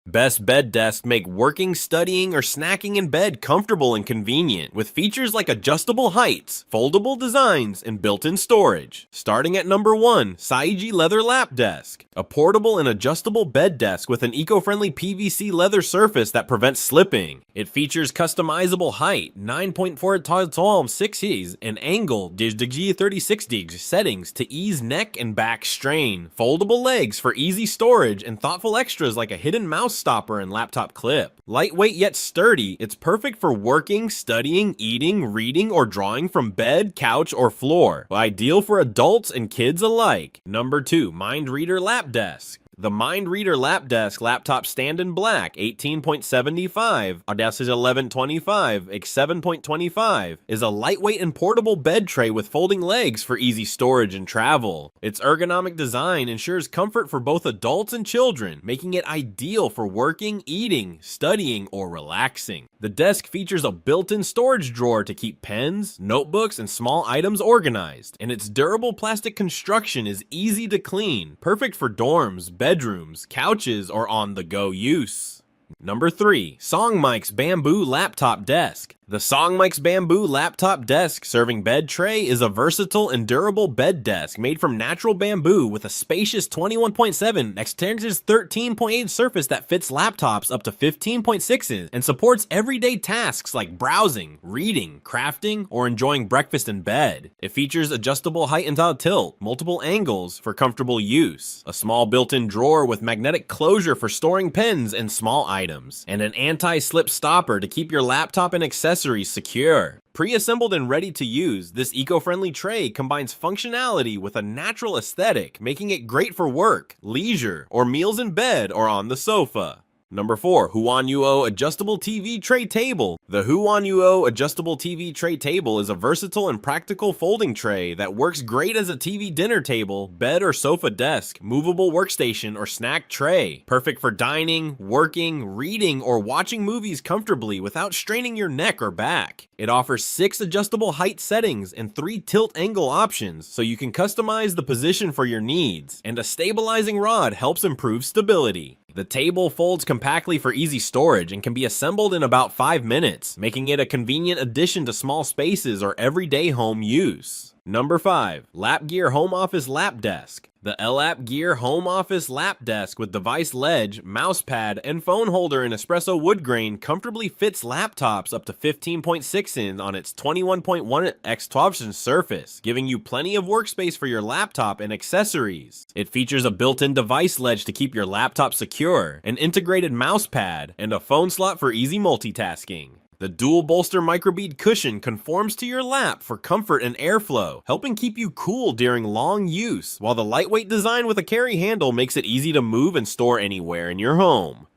Best bed desks make working, studying, or snacking in bed comfortable and convenient, with features like adjustable heights, foldable designs, and built-in storage. Starting at number 1, SAIJI Leather Lap Desk. A portable and adjustable bed desk with an eco-friendly PVC leather surface that prevents slipping. It features customizable height, 9.4 and angle 36 settings to ease neck and back strain, foldable legs for easy storage, and thoughtful extras like a hidden mouse stopper and laptop clip. Lightweight yet sturdy, it's perfect for working, studying, eating, reading, or drawing from bed, couch, or floor. Ideal for adults and kids alike. Number 2, Mind Reader Lap Desk. The Mind Reader Lap Desk Laptop Stand in Black 18.75, Audacity 1125, X 7.25 is a lightweight and portable bed tray with folding legs for easy storage and travel. Its ergonomic design ensures comfort for both adults and children, making it ideal for working, eating, studying, or relaxing. The desk features a built-in storage drawer to keep pens, notebooks, and small items organized, and its durable plastic construction is easy to clean, perfect for dorms, bedrooms, couches, or on-the-go use. Number 3, SONGMICS Bamboo Laptop Desk. The SONGMICS Bamboo Laptop Desk Serving Bed Tray is a versatile and durable bed desk made from natural bamboo with a spacious 21.7 x 13.8 surface that fits laptops up to 15.6 and supports everyday tasks like browsing, reading, crafting, or enjoying breakfast in bed. It features adjustable height and tilt, multiple angles for comfortable use, a small built-in drawer with magnetic closure for storing pens and small items, and an anti-slip stopper to keep your laptop and accessories secure. Pre-assembled and ready to use, this eco-friendly tray combines functionality with a natural aesthetic, making it great for work, leisure, or meals in bed or on the sofa. Number 4, HUANUO Adjustable TV Tray Table. The HUANUO Adjustable TV Tray Table is a versatile and practical folding tray that works great as a TV dinner table, bed or sofa desk, movable workstation, or snack tray. Perfect for dining, working, reading, or watching movies comfortably without straining your neck or back. It offers 6 adjustable height settings and 3 tilt angle options, so you can customize the position for your needs, and a stabilizing rod helps improve stability. The table folds compactly for easy storage and can be assembled in about 5 minutes, making it a convenient addition to small spaces or everyday home use. Number 5, LAPGEAR Home Office Lap Desk. The LAPGEAR Home Office Lap Desk with device ledge, mouse pad, and phone holder in espresso wood grain comfortably fits laptops up to 15.6 in on its 21.1 x 12 inch surface, giving you plenty of workspace for your laptop and accessories. It features a built-in device ledge to keep your laptop secure, an integrated mouse pad, and a phone slot for easy multitasking. The dual bolster microbead cushion conforms to your lap for comfort and airflow, helping keep you cool during long use, while the lightweight design with a carry handle makes it easy to move and store anywhere in your home.